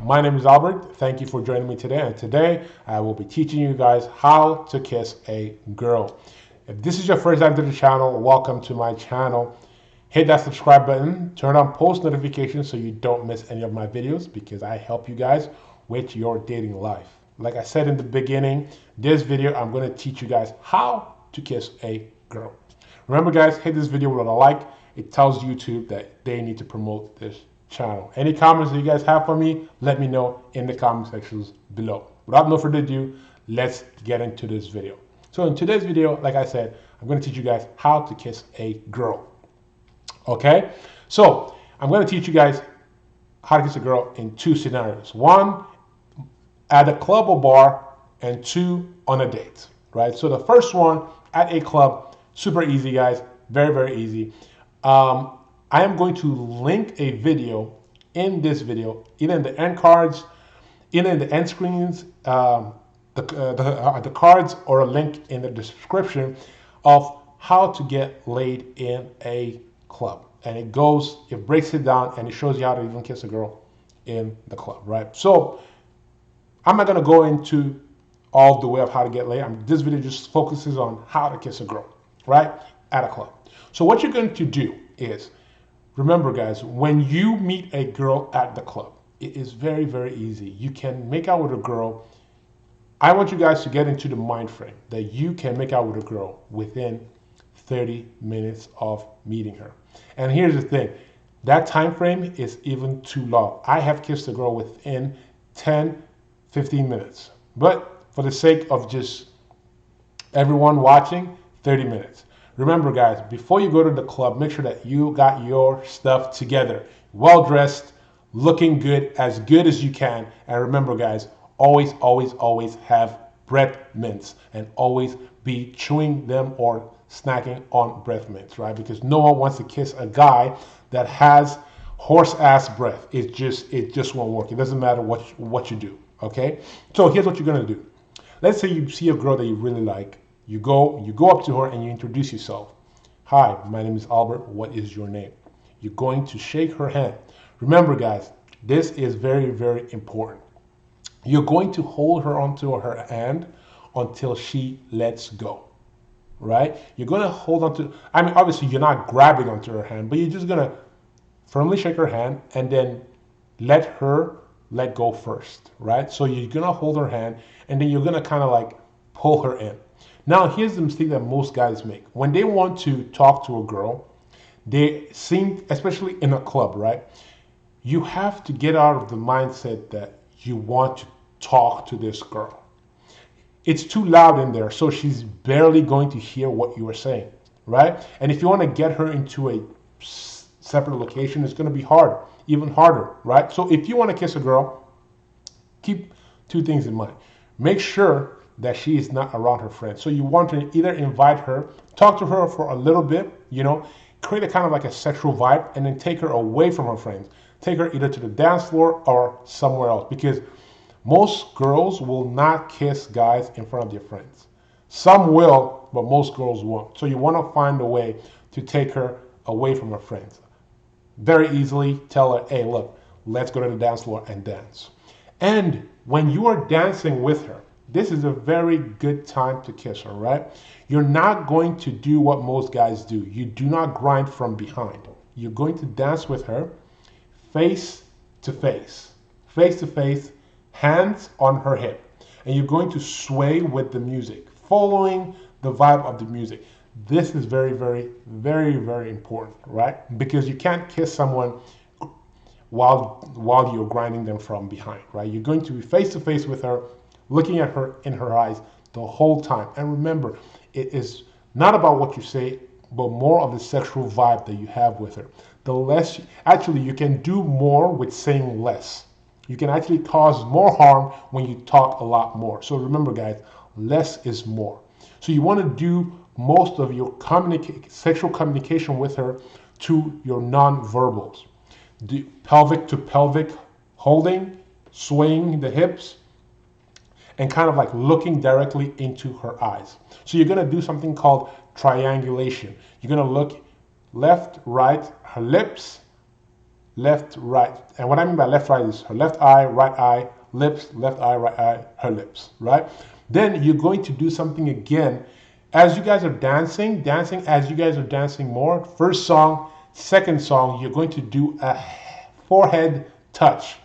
My name is Albert. Thank you for joining me today. And today I will be teaching you guys how to kiss a girl. If this is your first time to the channel, welcome to my channel. Hit that subscribe button, turn on post notifications so you don't miss any of my videos because I help you guys with your dating life. Like I said in the beginning, this video I'm going to teach you guys how to kiss a girl. Remember guys, hit this video with a like. It tells YouTube that they need to promote this channel. Any comments that you guys have for me, let me know in the comment sections below. Without no further ado, let's get into this video. So in today's video, like I said, I'm going to teach you guys how to kiss a girl. Okay, so I'm going to teach you guys how to kiss a girl in two scenarios. One, at a club or bar, and two, on a date, right? So the first one, at a club, super easy guys, very, very easy. I am going to link a video in this video, either in the end cards, either in the end screens, the cards, or a link in the description of how to get laid in a club. And it breaks it down and it shows you how to even kiss a girl in the club, right? So I'm not gonna go into all the way of how to get laid. This video just focuses on how to kiss a girl, right? At a club. So what you're going to do is, remember guys, when you meet a girl at the club, it is very, very easy. You can make out with a girl. I want you guys to get into the mind frame that you can make out with a girl within 30 minutes of meeting her. And here's the thing, that time frame is even too long. I have kissed a girl within 10, 15 minutes. But for the sake of just everyone watching, 30 minutes. Remember guys, before you go to the club, make sure that you got your stuff together. Well dressed, looking good as you can. And remember guys, always, always, always have breath mints and always be chewing them or snacking on breath mints, right? Because no one wants to kiss a guy that has horse ass breath. It just won't work. It doesn't matter what you do, okay? So here's what you're gonna do. Let's say you see a girl that you really like. You go up to her and you introduce yourself. Hi, my name is Albert. What is your name? You're going to shake her hand. Remember guys, this is very, very important. You're going to hold her onto her hand until she lets go, right? You're going to hold onto, obviously you're not grabbing onto her hand, but you're just going to firmly shake her hand and then let her let go first, right? So you're going to hold her hand and then you're going to kind of like pull her in. Now, here's the mistake that most guys make. When they want to talk to a girl, they seem, especially in a club, right? You have to get out of the mindset that you want to talk to this girl. It's too loud in there, so she's barely going to hear what you are saying, right? And if you want to get her into a separate location, it's going to be hard, even harder, right? So if you want to kiss a girl, keep two things in mind. Make sure that she is not around her friends. So you want to either invite her, talk to her for a little bit, create a kind of like a sexual vibe, and then take her away from her friends. Take her either to the dance floor or somewhere else, because most girls will not kiss guys in front of their friends. Some will, but most girls won't. So you want to find a way to take her away from her friends. Very easily tell her, hey, look, let's go to the dance floor and dance. And when you are dancing with her, this is a very good time to kiss her, right? You're not going to do what most guys do. You do not grind from behind. You're going to dance with her face to face, hands on her hip. And you're going to sway with the music, following the vibe of the music. This is very, very, very, very important, right? Because you can't kiss someone while you're grinding them from behind, right? You're going to be face to face with her, looking at her in her eyes the whole time. And remember, it is not about what you say, but more of the sexual vibe that you have with her. Actually, you can do more with saying less. You can actually cause more harm when you talk a lot more. So remember guys, less is more. So you want to do most of your sexual communication with her to your non-verbals. The pelvic to pelvic holding, swaying the hips, and kind of like looking directly into her eyes. So you're going to do something called triangulation. You're going to look left, right, her lips, left, right. And what I mean by left, right is her left eye, right eye, lips, left eye, right eye, her lips, right? Then you're going to do something again. As you guys are dancing, as you guys are dancing more, first song, second song, you're going to do a forehead touch.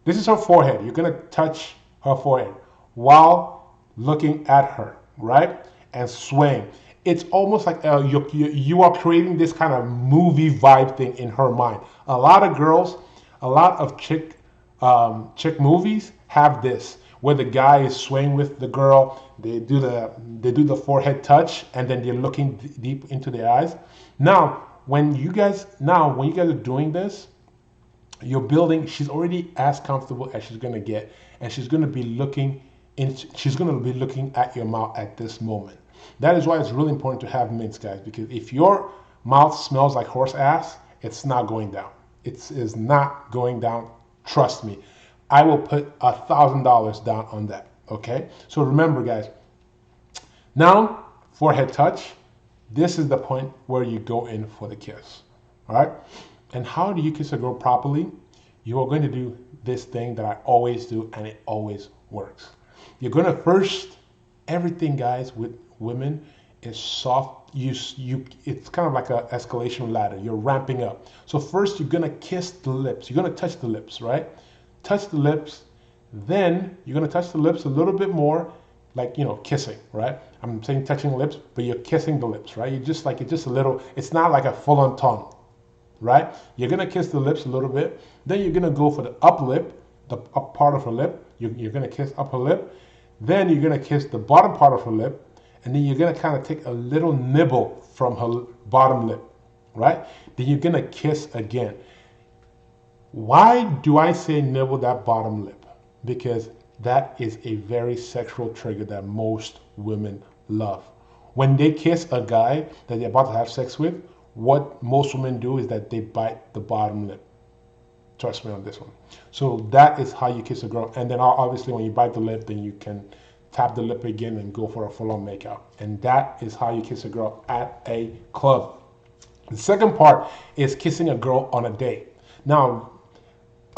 This is her forehead. You're going to touch her forehead while looking at her, right? And swaying. It's almost like you are creating this kind of movie vibe thing in her mind. A lot of girls, a lot of chick movies have this, where the guy is swaying with the girl. They do the forehead touch, and then they're looking deep into their eyes. Now, when you guys are doing this, you're building. She's already as comfortable as she's gonna get, and she's gonna be looking at your mouth at this moment. That is why it's really important to have mints, guys, because if your mouth smells like horse ass, it's not going down. It is not going down. Trust me. I will put $1,000 down on that. Okay? So remember, guys, now forehead touch. This is the point where you go in for the kiss. All right? And how do you kiss a girl properly? You are going to do this thing that I always do, and it always works. You're going to first, everything, guys, with women is soft. It's kind of like an escalation ladder. You're ramping up. So first you're going to kiss the lips. You're going to touch the lips, right? Touch the lips. Then you're going to touch the lips a little bit more, like, kissing, right? I'm saying touching lips, but you're kissing the lips, right? It's just a little, it's not like a full-on tongue, right? You're going to kiss the lips a little bit. Then you're going to go for the up lip, the up part of her lip. You're going to kiss up her lip. Then you're going to kiss the bottom part of her lip. And then you're going to kind of take a little nibble from her bottom lip, right? Then you're going to kiss again. Why do I say nibble that bottom lip? Because that is a very sexual trigger that most women love. When they kiss a guy that they're about to have sex with, what most women do is that they bite the bottom lip. Trust me on this one. So that is how you kiss a girl. And then obviously when you bite the lip, then you can tap the lip again and go for a full-on makeout. And that is how you kiss a girl at a club. The second part is kissing a girl on a date. Now,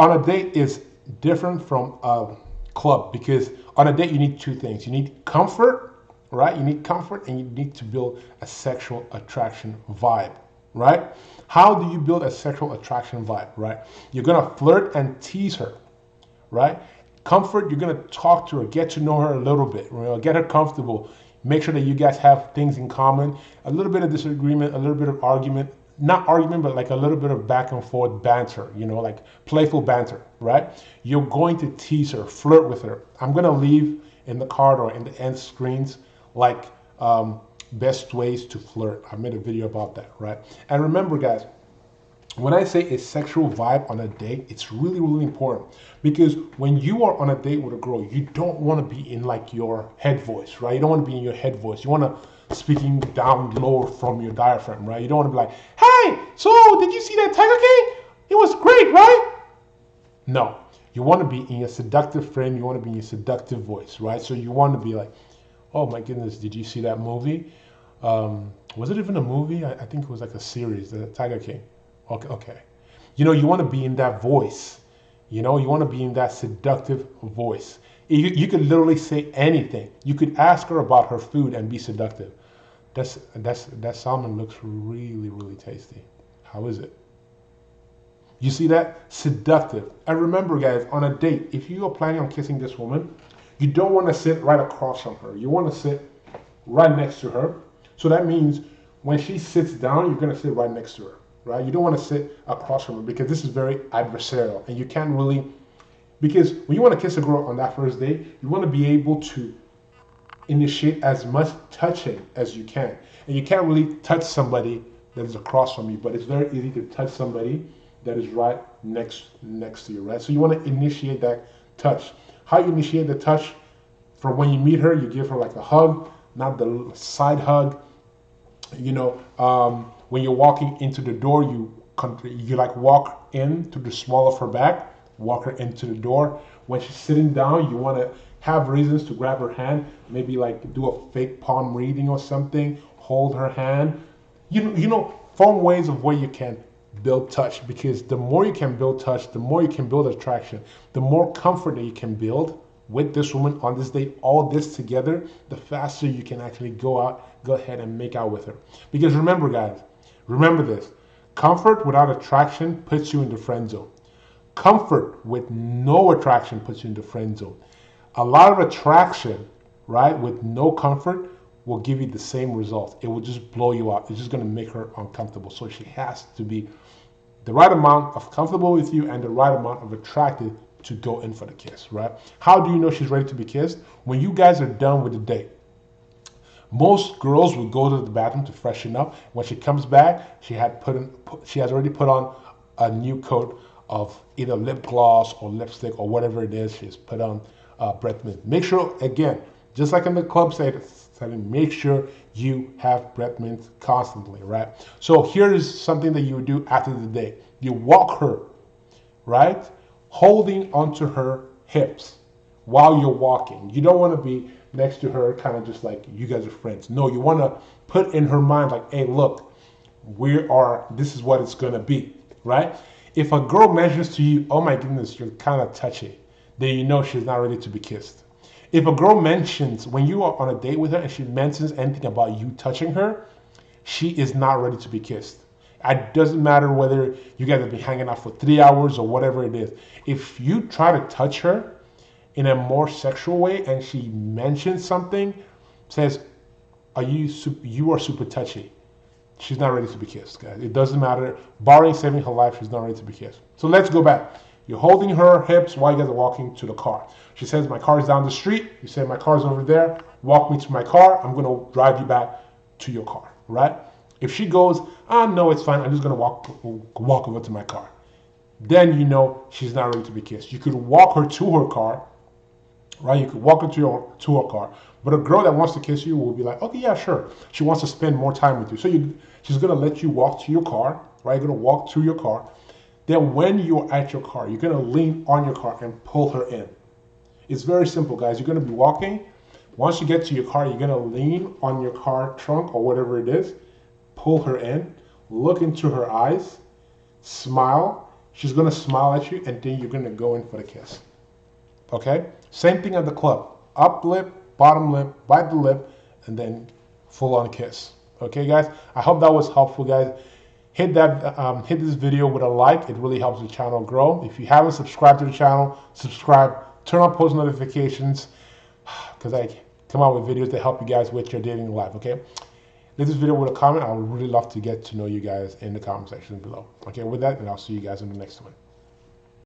on a date is different from a club, because on a date you need two things. You need comfort, right? You need comfort, and you need to build a sexual attraction vibe, right? How do you build a sexual attraction vibe, right? You're gonna flirt and tease her, right? Comfort, you're going to talk to her, get to know her a little bit, get her comfortable, make sure that you guys have things in common, a little bit of disagreement, a little bit of argument, not argument, but like a little bit of back and forth banter, like playful banter, right? You're going to tease her, flirt with her. I'm going to leave in the card or in the end screens, like best ways to flirt. I made a video about that, right? And remember, guys, when I say a sexual vibe on a date, it's really, really important, because when you are on a date with a girl, you don't want to be in like your head voice, right? You don't want to be in your head voice. You want to speaking down low from your diaphragm, right? You don't want to be like, hey, so did you see that Tiger King? It was great, right? No, you want to be in your seductive frame. You want to be in your seductive voice, right? So you want to be like, oh my goodness, did you see that movie? Was it even a movie? I think it was like a series, the Tiger King. Okay. You want to be in that voice. You want to be in that seductive voice. You could literally say anything. You could ask her about her food and be seductive. That salmon looks really, really tasty. How is it? You see that? Seductive. And remember, guys, on a date, if you are planning on kissing this woman, you don't want to sit right across from her. You want to sit right next to her. So that means when she sits down, you're going to sit right next to her. Right? You don't want to sit across from her, because this is very adversarial, and you can't really, because when you want to kiss a girl on that first date, you want to be able to initiate as much touching as you can. And you can't really touch somebody that is across from you, but it's very easy to touch somebody that is right next to you, right? So you want to initiate that touch. How you initiate the touch? From when you meet her, you give her like a hug, not the side hug. When you're walking into the door, you like walk in to the small of her back, walk her into the door. When she's sitting down, you want to have reasons to grab her hand, maybe like do a fake palm reading or something, hold her hand. Fun ways of where you can build touch, because the more you can build touch, the more you can build attraction, the more comfort that you can build with this woman on this date, all this together, the faster you can actually go ahead and make out with her. Because remember, guys, remember this: comfort without attraction puts you in the friend zone. Comfort with no attraction puts you in the friend zone. A lot of attraction, right, with no comfort will give you the same results. It will just blow you out. It's just going to make her uncomfortable. So she has to be the right amount of comfortable with you and the right amount of attracted to go in for the kiss, right? How do you know she's ready to be kissed? When you guys are done with the date. Most girls will go to the bathroom to freshen up. When she comes back, she has already put on a new coat of either lip gloss or lipstick or whatever it is. She's put on breath mint. Make sure, again, just like in the club setting, make sure you have breath mint constantly, right? So here is something that you would do after the date. You walk her, right? Holding onto her hips while you're walking. You don't want to be next to her kind of just like you guys are friends. No, you want to put in her mind like, hey, look, this is what it's going to be, right? If a girl mentions to you, oh my goodness, you're kind of touchy, then you know she's not ready to be kissed. If a girl mentions, when you are on a date with her and she mentions anything about you touching her, she is not ready to be kissed. It doesn't matter whether you guys have been hanging out for 3 hours or whatever it is. If you try to touch her in a more sexual way and she mentions something, says, you are super touchy, she's not ready to be kissed, guys. It doesn't matter. Barring saving her life, she's not ready to be kissed. So let's go back. You're holding her hips while you guys are walking to the car. She says, my car is down the street. You say, my car's over there. Walk me to my car. I'm going to drive you back to your car, right? If she goes, no, it's fine, I'm just going to walk over to my car, then you know she's not ready to be kissed. You could walk her to her car, right? You could walk her to her car. But a girl that wants to kiss you will be like, okay, yeah, sure. She wants to spend more time with you. So she's going to let you walk to your car, right? You're going to walk to your car. Then when you're at your car, you're going to lean on your car and pull her in. It's very simple, guys. You're going to be walking. Once you get to your car, you're going to lean on your car trunk or whatever it is, pull her in, look into her eyes, smile. She's going to smile at you, and then you're going to go in for the kiss. Okay? Same thing at the club. Up lip, bottom lip, bite the lip, and then full on kiss. Okay, guys? I hope that was helpful, guys. Hit this video with a like. It really helps the channel grow. If you haven't subscribed to the channel, subscribe. Turn on post notifications, because I come out with videos that help you guys with your dating life, okay? Leave this video with a comment. I would really love to get to know you guys in the comment section below. Okay, with that, and I'll see you guys in the next one.